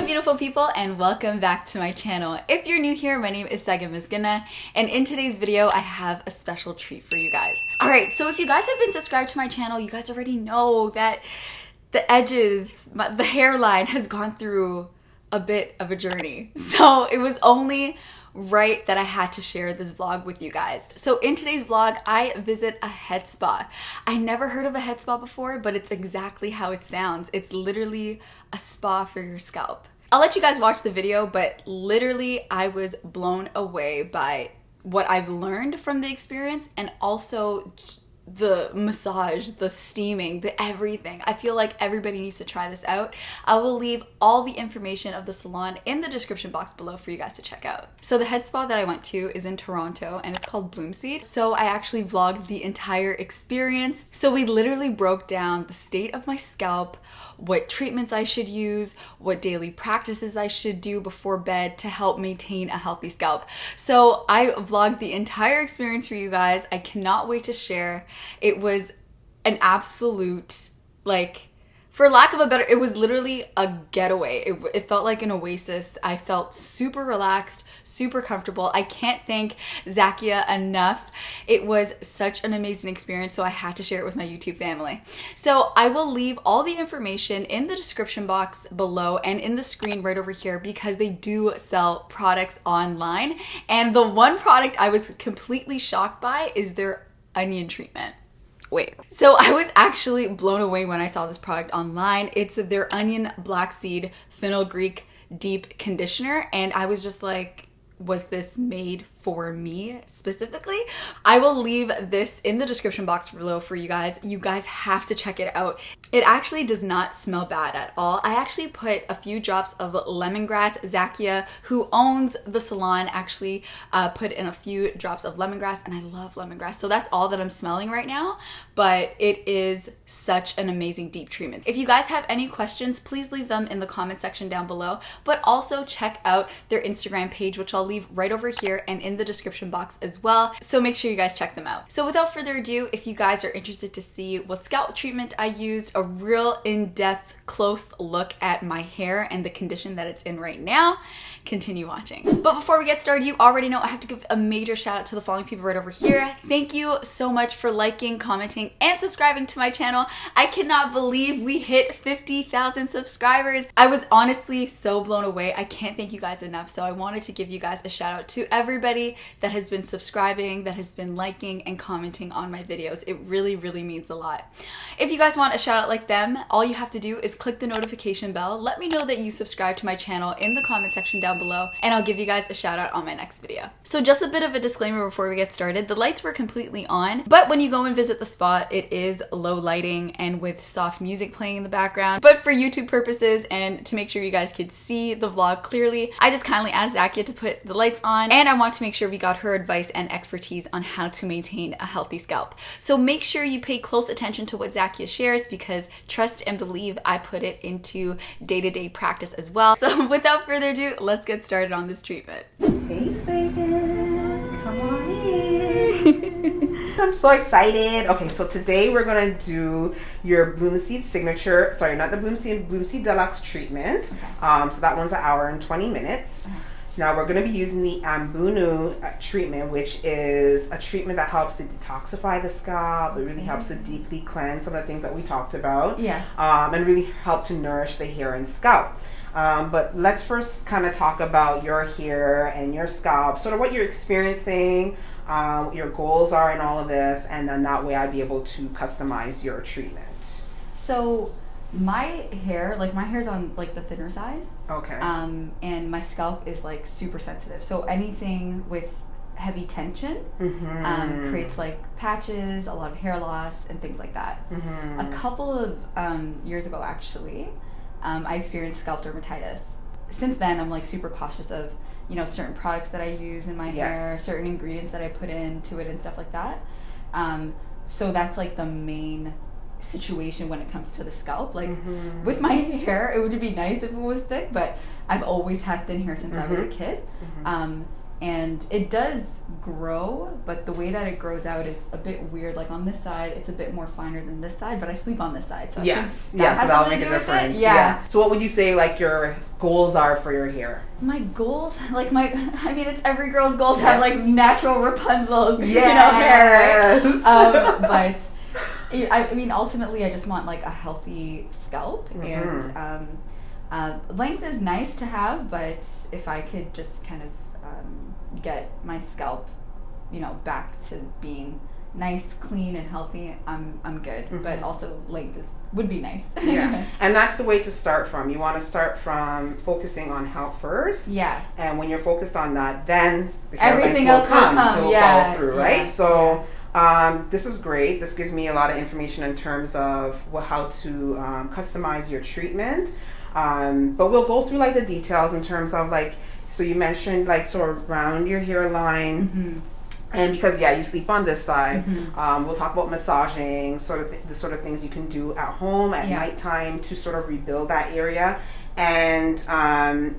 Hello beautiful people and welcome back to my channel. If you're new here, my name is Segenhm, and in today's video I have a special treat for you guys. Alright, so if you guys have been subscribed to my channel, you guys already know that the edges, the hairline has gone through a bit of a journey. So it was only right that I had to share this vlog with you guys. So in today's vlog, I visit a head spa. I never heard of a head spa before, but it's exactly how it sounds. It's literally a spa for your scalp. I'll let you guys watch the video, but literally I was blown away by what I've learned from the experience and also the massage, the steaming, the everything. I feel like everybody needs to try this out. I will leave all the information of the salon in the description box below for you guys to check out. So the head spa that I went to is in Toronto and it's called BLUMSEED. So I actually vlogged the entire experience. So we literally broke down the state of my scalp, what treatments I should use, what daily practices I should do before bed to help maintain a healthy scalp. So I vlogged the entire experience for you guys. I cannot wait to share. It was an absolute, like, for lack of a better, it was literally a getaway. It felt like an oasis. I felt super relaxed, super comfortable. I can't thank Zakia enough. It was such an amazing experience, so I had to share it with my YouTube family. So I will leave all the information in the description box below and in the screen right over here because they do sell products online. And the one product I was completely shocked by is their onion treatment. Wait, so I was actually blown away when I saw this product online. It's their onion black seed fenugreek deep conditioner, and I was just like, was this made for me specifically? I will leave this in the description box below for you guys. You guys have to check it out. It actually does not smell bad at all. I actually put a few drops of lemongrass. Zakia, who owns the salon, actually put in a few drops of lemongrass, and I love lemongrass. So that's all that I'm smelling right now, but it is such an amazing deep treatment. If you guys have any questions, please leave them in the comment section down below, but also check out their Instagram page, which I'll leave right over here and in the description box as well. So make sure you guys check them out. So without further ado, if you guys are interested to see what scalp treatment I used, a real in-depth close look at my hair and the condition that it's in right now, continue watching. But before we get started, you already know I have to give a major shout out to the following people right over here. Thank you so much for liking, commenting, and subscribing to my channel. I cannot believe we hit 50,000 subscribers. I was honestly so blown away. I can't thank you guys enough. So I wanted to give you guys a shout out to everybody that has been subscribing, that has been liking and commenting on my videos. It really, really means a lot. If you guys want a shout out like them, all you have to do is click the notification bell. Let me know that you subscribe to my channel in the comment section down below, and I'll give you guys a shout out on my next video. So just a bit of a disclaimer before we get started. The lights were completely on, but when you go and visit the spot, it is low lighting and with soft music playing in the background. But for YouTube purposes and to make sure you guys could see the vlog clearly, I just kindly asked Zakia to put the lights on, and I want to make sure we got her advice and expertise on how to maintain a healthy scalp. So make sure you pay close attention to what Zakia shares because trust and believe I put it into day-to-day practice as well. So without further ado, let's get started on this treatment. Hey Segen, come on in. I'm so excited. Okay, so today we're gonna do your BLUMSEED signature, sorry, not the BLUMSEED Deluxe treatment. Okay. So that one's an hour and 20 minutes. Now we're going to be using the Ambunu treatment, which is a treatment that helps to detoxify the scalp. It really helps to deeply cleanse some of the things that we talked about. Yeah. And really help to nourish the hair and scalp. But let's first kind of talk about your hair and your scalp, sort of what you're experiencing, what your goals are in all of this, and then that way I'd be able to customize your treatment. So my hair, like my hair's on like the thinner side. Okay. And my scalp is like super sensitive. So anything with heavy tension creates like patches, a lot of hair loss, and things like that. A couple of years ago, actually, I experienced scalp dermatitis. Since then, I'm like super cautious of, you know, certain products that I use in my hair, certain ingredients that I put into it and stuff like that. So that's like the main situation when it comes to the scalp. Like with my hair, it would be nice if it was thick, but I've always had thin hair since I was a kid. and it does grow, but the way that it grows out is a bit weird. Like on this side, it's a bit more finer than this side, but I sleep on this side. So yes, so that'll make a difference. Yeah. So what would you say like your goals are for your hair? My goals, like I mean, it's every girl's goal to have like natural Rapunzel, yes. hair, right? But I mean, ultimately, I just want like a healthy scalp, and length is nice to have, but if I could just kind of get my scalp, back to being nice, clean, and healthy, I'm good. But also length would be nice. Yeah, and that's the way to start from. You want to start from focusing on health first. Yeah. And when you're focused on that, then the everything else will come. It will follow through, right? So. This is great. This gives me a lot of information in terms of how to customize your treatment. But we'll go through like the details in terms of like, so you mentioned like sort of around your hairline, and because you sleep on this side, we'll talk about massaging, the sort of things you can do at home at nighttime to sort of rebuild that area. And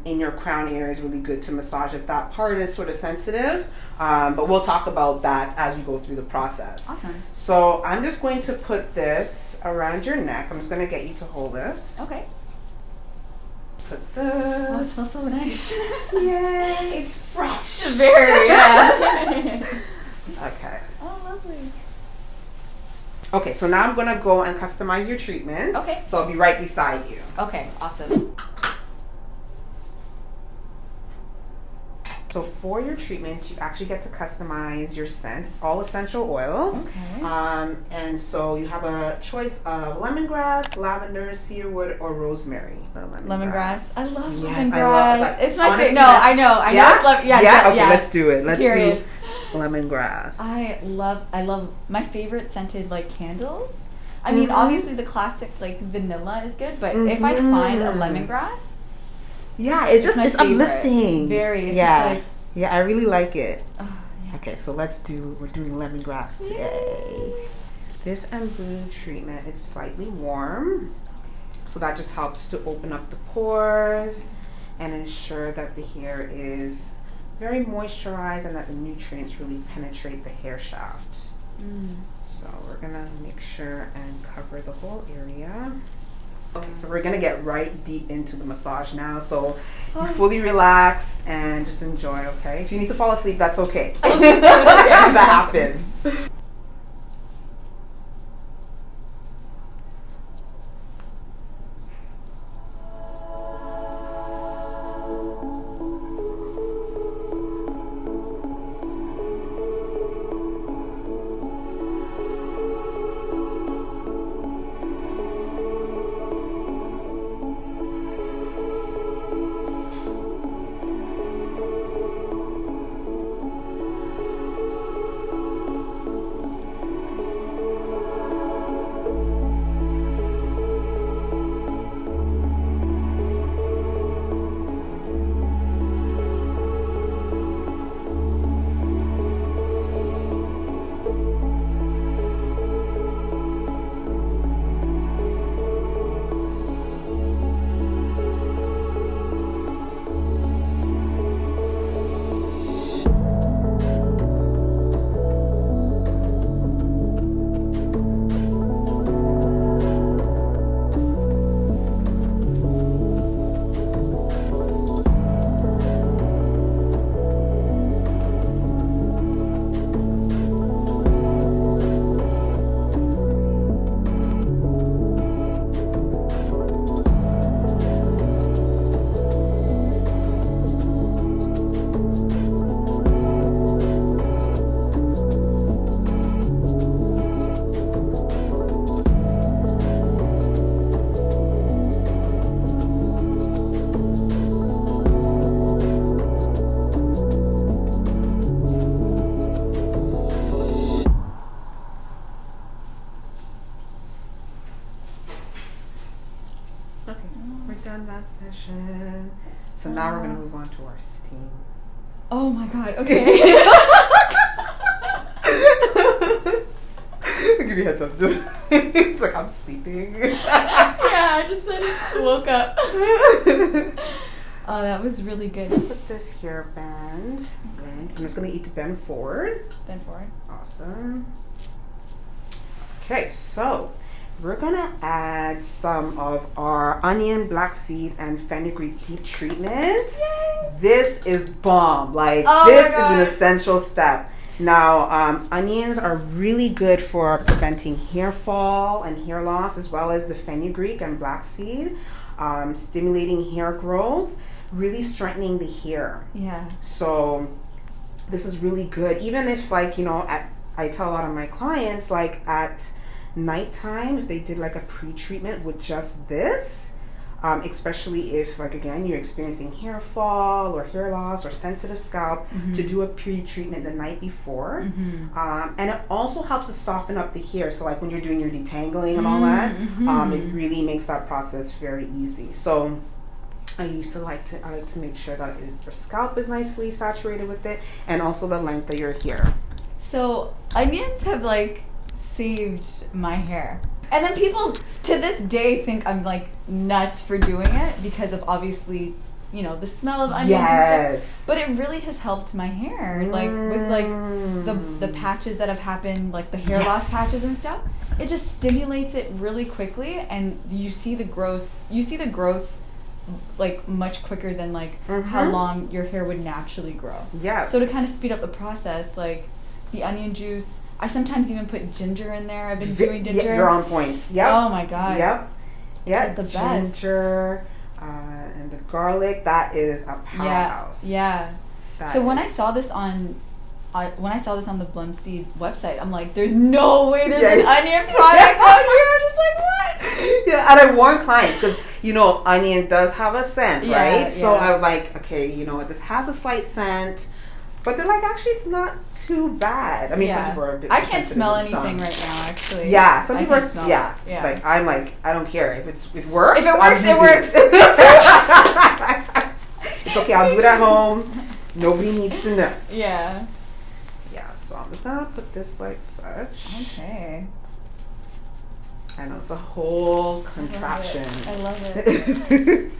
in your crown area is really good to massage if that part is sort of sensitive. But we'll talk about that as we go through the process. Awesome. So I'm just going to put this around your neck. I'm just going to get you to hold this. Okay. Put this. Oh, it smells so nice. Yay, it's fresh. Very, yeah. Okay. Oh, lovely. Okay, so now I'm going to go and customize your treatment. Okay. So I'll be right beside you. Okay, awesome. So for your treatment, you actually get to customize your scent. It's all essential oils. Okay. And so you have a choice of lemongrass, lavender, cedarwood, or rosemary. Lemongrass. I love yes, lemongrass. I love it's my favorite. No, I know. Yeah? Okay, let's do it. Let's Period. do lemongrass. I love my favorite scented like candles. I mean, obviously the classic like vanilla is good, but if I find a lemongrass, it's uplifting. Very. It's just like, yeah, I really like it. Oh, yeah. Okay, so we're doing lemongrass today. This blue treatment is slightly warm, so that just helps to open up the pores and ensure that the hair is very moisturized and that the nutrients really penetrate the hair shaft. So we're gonna make sure and cover the whole area. Okay, so we're gonna get right deep into the massage now. So you fully relax and just enjoy, okay? If you need to fall asleep, that's okay. That happens. That session. So now we're going to move on to our steam. Oh my god, okay. I'll give you a heads up. It's like I'm sleeping. Yeah, I just woke up. Oh, that was really good. Put this here, bend. I'm just gonna eat to bend forward. Bend forward. Awesome. Okay, so we're gonna add some of our onion, black seed, and fenugreek deep treatment. Yay! This is bomb. Like, oh this is an essential step. Now, onions are really good for preventing hair fall and hair loss, as well as the fenugreek and black seed, stimulating hair growth, really strengthening the hair. Yeah. So this is really good. Even if, like, you know, I tell a lot of my clients, like, at nighttime, if they did like a pre-treatment with just this, especially if, like, again, you're experiencing hair fall or hair loss or sensitive scalp, to do a pre-treatment the night before. And it also helps to soften up the hair. So, like, when you're doing your detangling and all that, it really makes that process very easy. So I like to make sure that your scalp is nicely saturated with it, and also the length of your hair. So onions have like saved my hair, and then people to this day think I'm like nuts for doing it because of, obviously, you know, the smell of onions and stuff. But it really has helped my hair, like with like the patches that have happened, like the hair loss patches and stuff. It just stimulates it really quickly, and you see the growth. Like much quicker than like how long your hair would naturally grow. Yeah. So to kind of speed up the process, like the onion juice, I sometimes even put ginger in there. I've been doing ginger. You're on point. Yep. Oh my god. Yep. Yeah. The best. Ginger and the garlic. That is a powerhouse. Yeah. So when I saw this on the BLUMSEED website, I'm like, there's no way there's an onion product out here. I'm just like, what? Yeah, and I warn clients because, you know, onion does have a scent, right? So I'm like, okay, you know what, this has a slight scent, but they're like, actually, it's not too bad. I mean, some people are a bit I can't smell anything right now, actually. Yeah, some people are, like, I'm like, I don't care. If it works, if it works, it works. It's okay, I'll do it at home. Nobody needs to know. Yeah. So I'm just gonna put this like such. Okay. I know it's a whole contraption. I love it.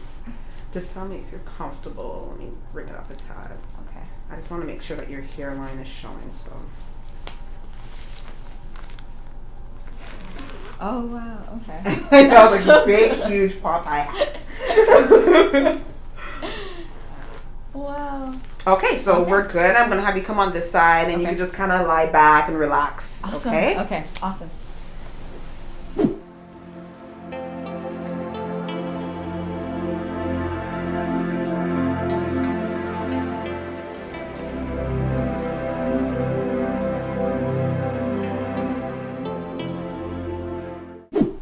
Just tell me if you're comfortable. Let me bring it up a tad. Okay. I just want to make sure that your hairline is showing. So. Oh wow. Okay. I know, like a big, huge Popeye hat. Wow. Okay, so we're good. I'm going to have you come on this side, and you can just kind of lie back and relax. Awesome. Okay? Okay, awesome.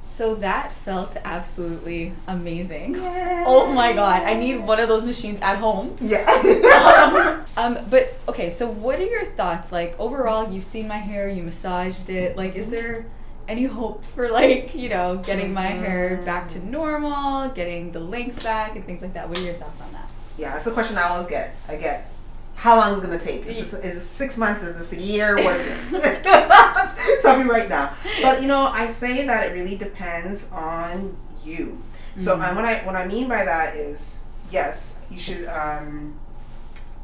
So that felt absolutely amazing. Yeah. Oh my god, I need one of those machines at home. Yeah. But okay, so what are your thoughts? Like, overall, you've seen my hair, you massaged it. Like, is there any hope for, like, you know, getting my hair back to normal, getting the length back, and things like that? What are your thoughts on that? Yeah, that's a question I always get. I get, how long is it going to take? Is this 6 months? Is this a year? What is this? Tell me right now. But, you know, I say that it really depends on you. So what I mean by that is, yes, you should,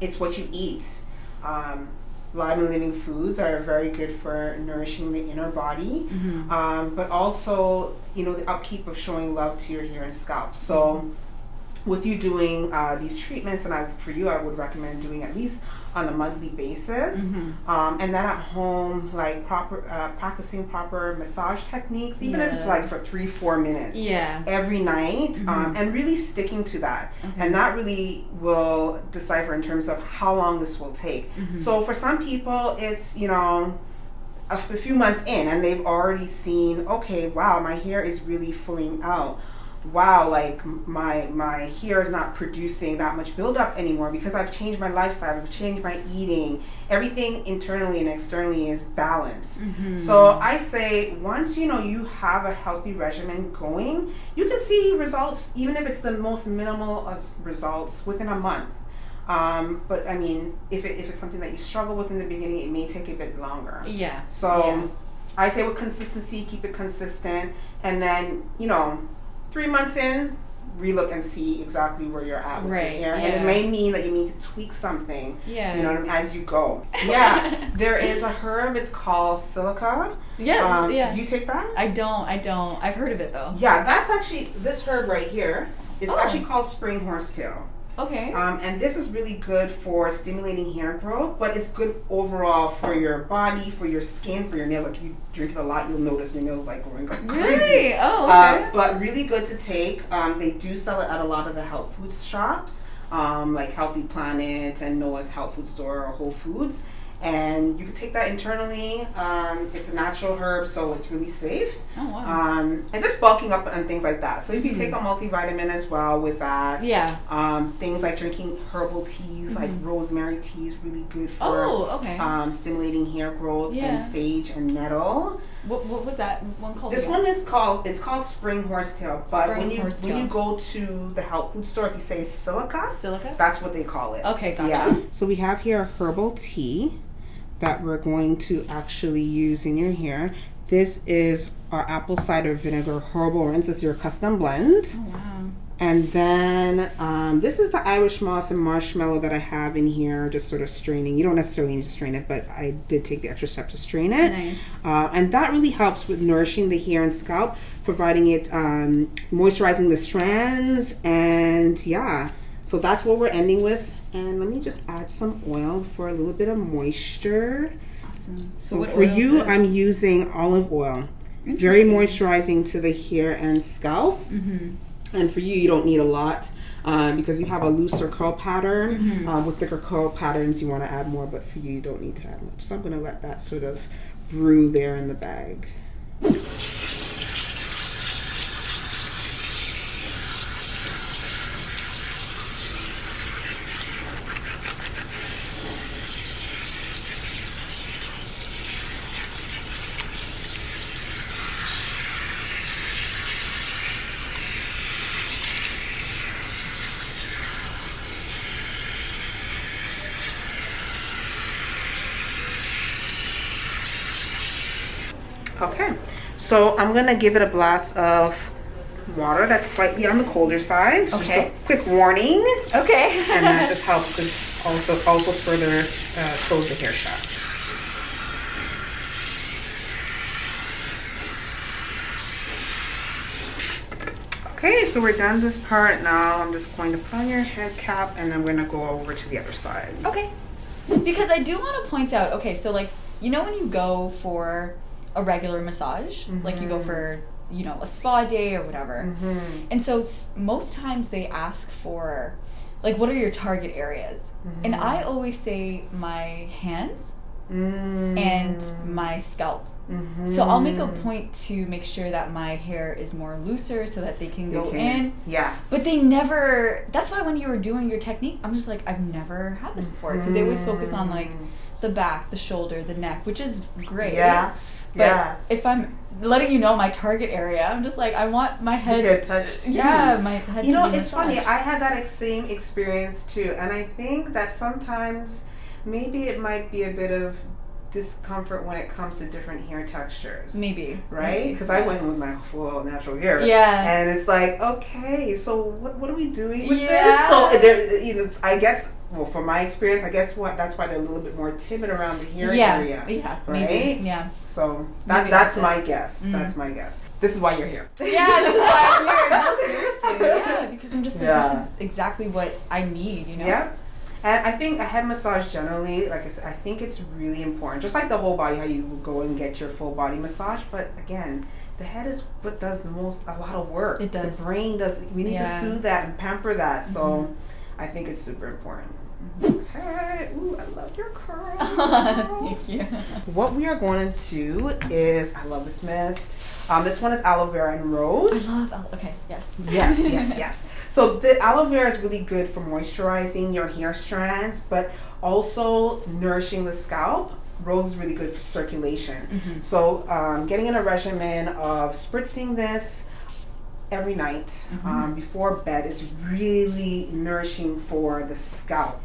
it's what you eat. Live and living foods are very good for nourishing the inner body, but also, you know, the upkeep of showing love to your hair and scalp. So with you doing these treatments, and for you, I would recommend doing at least on a monthly basis, and then at home, like practicing proper massage techniques, even if it's like for 3-4 minutes every night, and really sticking to that. And that really will decipher in terms of how long this will take. So for some people, it's, you know, a few months in, and they've already seen, okay, wow, my hair is really filling out. Wow, like my hair is not producing that much buildup anymore because I've changed my lifestyle, I've changed my eating. Everything internally and externally is balanced. So I say, once you know you have a healthy regimen going, you can see results, even if it's the most minimal results, within a month. But I mean, if it's something that you struggle with in the beginning, it may take a bit longer. So I say with consistency, keep it consistent, and then, you know, 3 months in, relook and see exactly where you're at with your hair. Yeah. And it may mean that you need to tweak something, yeah, you know what I mean, as you go. Yeah. There is a herb, it's called silica. Yes, yeah. Do you take that? I don't. I've heard of it though. Yeah, that's actually, this herb right here, it's actually called spring horsetail. Okay. And this is really good for stimulating hair growth, but it's good overall for your body, for your skin, for your nails. Like if you drink it a lot, you'll notice your nails like growing like crazy. Really? Oh, okay. But really good to take. They do sell it at a lot of the health food shops, like Healthy Planet and Noah's Health Food Store or Whole Foods. And you can take that internally. It's a natural herb, so it's really safe. Oh, wow. And just bulking up and things like that. So if you take a multivitamin as well with that. Yeah. Things like drinking herbal teas, like rosemary tea is really good for stimulating hair growth, and sage and nettle. What was that one called? This one is called spring horsetail. But when you go to the health food store, if you say silica, that's what they call it. Okay, gotcha. Yeah. So we have here a herbal tea that we're going to actually use in your hair. This is our apple cider vinegar herbal rinse. This is your custom blend. Oh, wow. And then this is the Irish moss and marshmallow that I have in here, just sort of straining. You don't necessarily need to strain it, but I did take the extra step to strain it. Nice. And that really helps with nourishing the hair and scalp, providing it, moisturizing the strands, and yeah. So that's what we're ending with. And let me just add some oil for a little bit of moisture. Awesome. So what for you, I'm using olive oil. Very moisturizing to the hair and scalp. And for you, you don't need a lot because you have a looser curl pattern. With thicker curl patterns, you want to add more, but for you, you don't need to add much. So I'm going to let that sort of brew there in the bag. Okay, so I'm gonna give it a blast of water that's slightly on the colder side. So just a quick warning. Okay. And that just helps to also further close the hair shaft. Okay, so we're done this part now. I'm just going to put on your head cap and then we're gonna go over to the other side. Okay. Because I do want to point out, okay, so like, you know when you go for a regular massage, like you go for, you know, a spa day or whatever, and so most times they ask for, like, what are your target areas? And I always say my hands and my scalp. So I'll make a point to make sure that my hair is more looser so that they can go in. Yeah. But they never, that's why when you were doing your technique, I'm just like, I've never had this before. Because they always focus on like the back, the shoulder, the neck, which is great. Yeah. But if I'm letting you know my target area, I'm just like, I want my head touched. Yeah, my head. You know, it's funny. I had that same experience too, and I think that sometimes maybe it might be a bit of discomfort when it comes to different hair textures. Maybe. Right? Because I went with my full natural hair. Yeah. And it's like, okay, so what are we doing with this? So there, you know, I guess. Well, from my experience, I guess that's why they're a little bit more timid around the hair area. Yeah, right? Maybe. Yeah. So that's my guess. That's my guess. This is why you're here. Yeah, this is why I'm here. No, seriously. Yeah, because I'm just like, this is exactly what I need, you know? Yeah. And I think a head massage generally, like I said, I think it's really important. Just like the whole body, how you go and get your full body massage. But again, the head is what does a lot of work. It does. The brain does. We need to soothe that and pamper that. So I think it's super important. Okay. Ooh, I love your curls. Thank you. What we are going to do is, I love this mist. This one is aloe vera and rose. I love okay, yes. Yes. So the aloe vera is really good for moisturizing your hair strands, but also nourishing the scalp. Rose is really good for circulation. So getting in a regimen of spritzing this every night before bed is really nourishing for the scalp.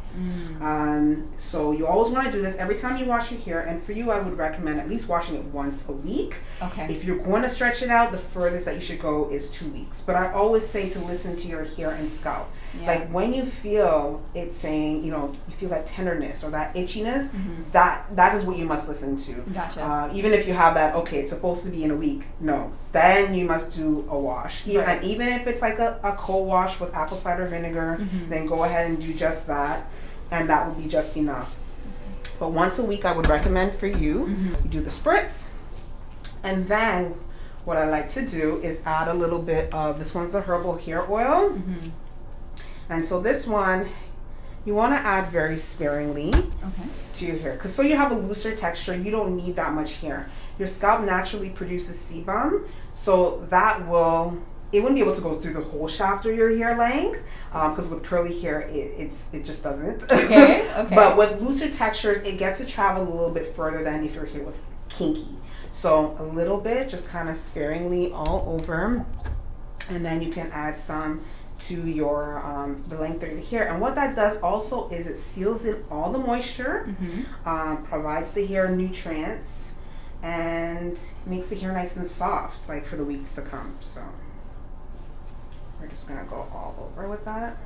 So you always want to do this every time you wash your hair, and for you I would recommend at least washing it once a week. Okay. If you're going to stretch it out, the furthest that you should go is 2 weeks. But I always say to listen to your hair and scalp. Yeah. Like when you feel it saying, you know, you feel that tenderness or that itchiness, that is what you must listen to. Gotcha. Even if you have that, okay, it's supposed to be in a week. No, then you must do a wash. Right. And even if it's like a cold wash with apple cider vinegar, then go ahead and do just that, and that will be just enough. But once a week I would recommend for you. You do the spritz, and then what I like to do is add a little bit of, this one's the Herbal hair oil. And so this one, you want to add very sparingly to your hair. Because so you have a looser texture, you don't need that much hair. Your scalp naturally produces sebum, so that will, it wouldn't be able to go through the whole shaft of your hair length. Because with curly hair, it just doesn't. Okay. But with looser textures, it gets to travel a little bit further than if your hair was kinky. So a little bit, just kind of sparingly all over. And then you can add some to your the length of your hair, and what that does also is it seals in all the moisture, provides the hair nutrients, and makes the hair nice and soft, like for the weeks to come. So we're just gonna go all over with that.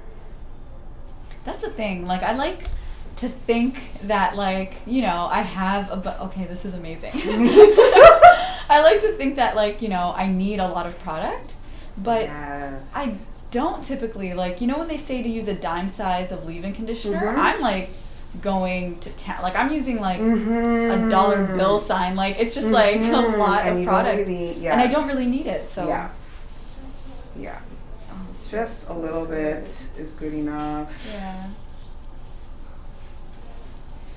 That's the thing. Like, I like to think that, like, you know, I have okay, this is amazing. I like to think that, like, you know, I need a lot of product, but I don't typically, like, you know when they say to use a dime size of leave-in conditioner, I'm like going to town. Like, I'm using like a dollar bill sign. Like, it's just like a lot of product, and I don't really need it. So yeah, just a little bit is good enough. Yeah.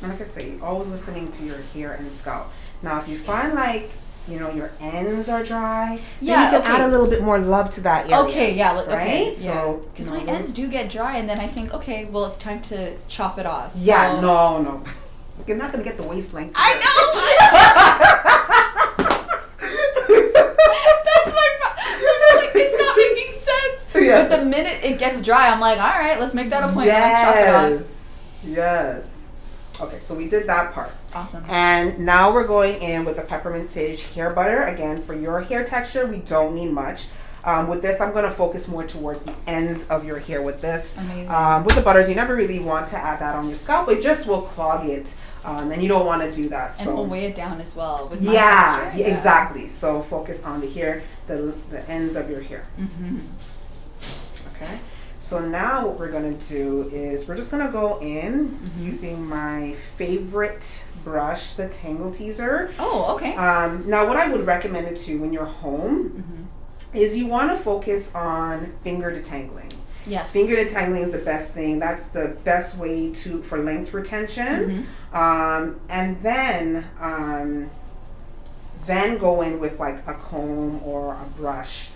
And like I say, you're always listening to your hair and scalp. Now, if you find like, you know, your ends are dry, then you can add a little bit more love to that area. Okay, yeah, right? Okay, So, because my ends do get dry, and then I think, okay, well, it's time to chop it off. Yeah, no. You're not going to get the waist length. I know! That's my problem. So I'm just like, it's not making sense. Yeah. But the minute it gets dry, I'm like, all right, let's make that a point. Let's chop it off. Yes. Okay, so we did that part. Awesome. And now we're going in with the peppermint sage hair butter. Again, for your hair texture, we don't need much. With this, I'm going to focus more towards the ends of your hair with this. Amazing. With the butters, you never really want to add that on your scalp. It just will clog it, and you don't want to do that. And we'll weigh it down as well. With yeah, exactly. So focus on the hair, the ends of your hair. Okay. So now what we're going to do is we're just going to go in using my favorite brush, the Tangle Teaser. Oh, okay. Now what I would recommend it to when you're home is you want to focus on finger detangling. Yes. Finger detangling is the best thing. That's the best way for length retention. And then go in with like a comb or a brush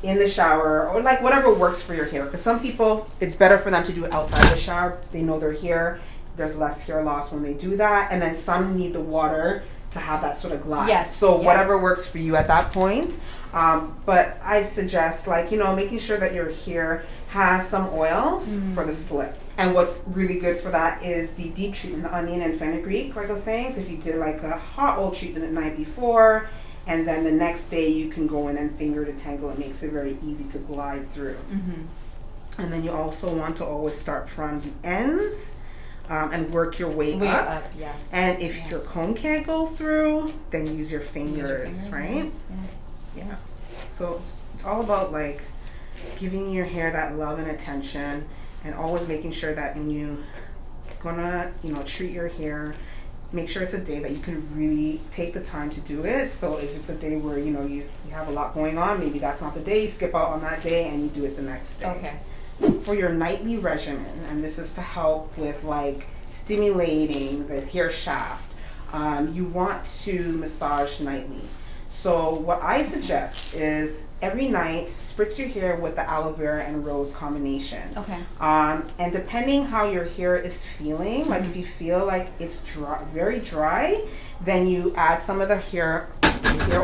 in the shower, or like whatever works for your hair. Because some people, it's better for them to do it outside the shower. They know their hair. There's less hair loss when they do that. And then some need the water to have that sort of glide. Yes. So whatever works for you at that point. But I suggest, like, you know, making sure that your hair has some oils for the slip. And what's really good for that is the deep treatment, the onion and fenugreek, like I was saying. So if you did like a hot oil treatment the night before, and then the next day you can go in and finger detangle, it makes it very easy to glide through. And then you also want to always start from the ends and work your way up. Yes. And if your comb can't go through, then use your fingers, right? Yeah. So it's all about like giving your hair that love and attention, and always making sure that when you gonna, you know, treat your hair, make sure it's a day that you can really take the time to do it. So if it's a day where, you know, you have a lot going on, maybe that's not the day, you skip out on that day and you do it the next day. Okay. For your nightly regimen, and this is to help with like stimulating the hair shaft, you want to massage nightly. So what I suggest is every night, spritz your hair with the aloe vera and rose combination. Okay. And depending how your hair is feeling, like if you feel like it's dry, very dry, then you add some of the hair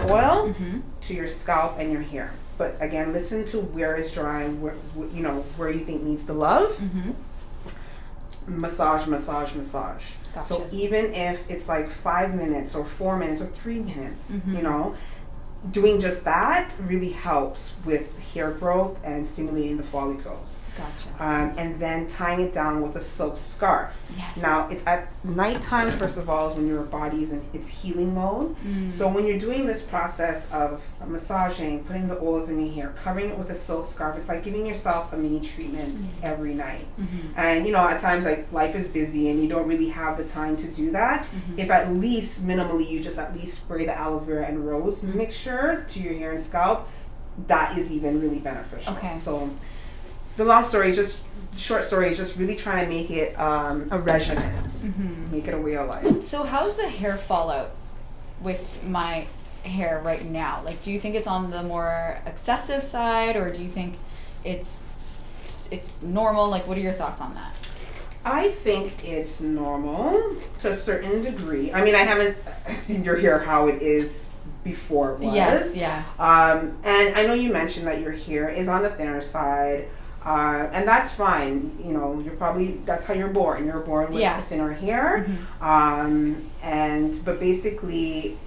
oil to your scalp and your hair. But again, listen to where it's dry, where you think needs the love. massage. Gotcha. So even if it's like 5 minutes or 4 minutes or 3 minutes, you know, doing just that really helps with hair growth and stimulating the follicles. Gotcha. And then tying it down with a silk scarf. Yes. Now it's at nighttime, first of all, is when your body is in its healing mode. So when you're doing this process of massaging, putting the oils in your hair, covering it with a silk scarf, it's like giving yourself a mini treatment every night. And you know, at times like life is busy and you don't really have the time to do that. If at least minimally you just at least spray the aloe vera and rose mixture to your hair and scalp, that is even really beneficial. Okay. So the long story, short story is just really trying to make it a regimen, make it a way of life. So how's the hair fallout with my hair right now? Like, do you think it's on the more excessive side, or do you think it's normal? Like, what are your thoughts on that? I think it's normal to a certain degree. I mean, I haven't seen your hair how it is before it was. Yes, yeah. And I know you mentioned that your hair is on the thinner side. And that's fine. You know, that's how you're born. You're born with thinner hair. But basically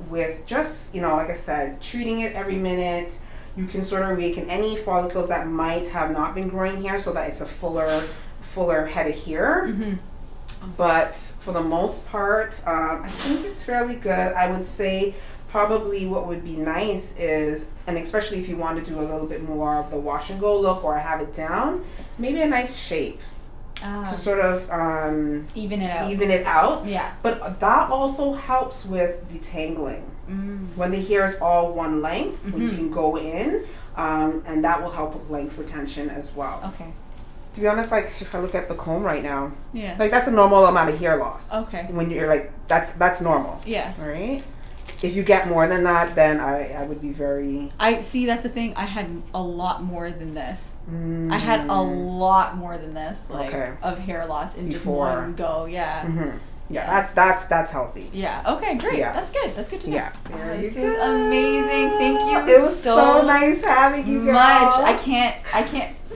with just, you know, like I said, treating it every minute, you can sort of awaken any follicles that might have not been growing hair so that it's a fuller head of hair. But for the most part, I think it's fairly good. I would say probably what would be nice is, and especially if you want to do a little bit more of the wash and go look or have it down, maybe a nice shape to sort of even it out. Yeah. But that also helps with detangling. When the hair is all one length, when you can go in, and that will help with length retention as well. Okay. To be honest, like if I look at the comb right now, yeah, like that's a normal amount of hair loss. Okay. When you're like, that's normal. Yeah. Right? If you get more than that, then I would be very... I see, that's the thing. I had a lot more than this. I had a lot more than this, like, of hair loss in just one go. Yeah. Yeah, that's healthy. Yeah. Okay, great. Yeah. That's good. That's good to know. Yeah. This is amazing. Thank you. It was so nice having you, girl. Much. I can't.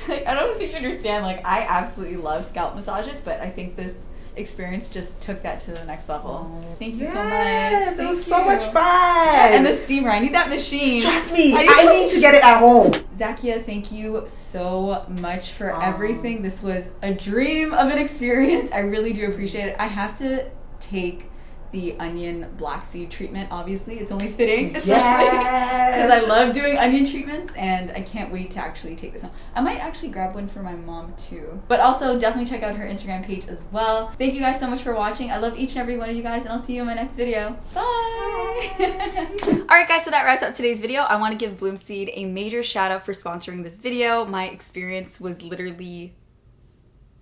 Like, I don't think you understand. Like, I absolutely love scalp massages, but I think this experience just took that to the next level. Thank you so much. Yes, it was so much fun. Yeah, and the steamer, I need that machine. Trust me, I need to get it at home. Zakia, thank you so much for everything. This was a dream of an experience. I really do appreciate it. I have to take the onion black seed treatment, obviously. It's only fitting, especially because I love doing onion treatments, and I can't wait to actually take this home. I might actually grab one for my mom too. But also definitely check out her Instagram page as well. Thank you guys so much for watching. I love each and every one of you guys, and I'll see you in my next video. Bye! Alright guys, so that wraps up today's video. I want to give BLUMSEED a major shout out for sponsoring this video. My experience was literally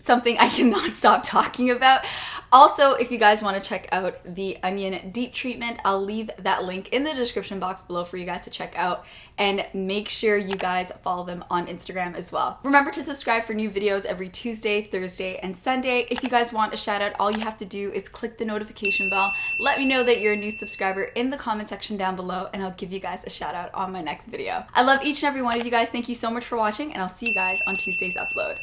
something I cannot stop talking about. Also, if you guys want to check out the onion deep treatment, I'll leave that link in the description box below for you guys to check out, and make sure you guys follow them on Instagram as well. Remember to subscribe for new videos every Tuesday, Thursday, and Sunday. If you guys want a shout out, all you have to do is click the notification bell. Let me know that you're a new subscriber in the comment section down below, and I'll give you guys a shout out on my next video. I love each and every one of you guys. Thank you so much for watching, and I'll see you guys on Tuesday's upload.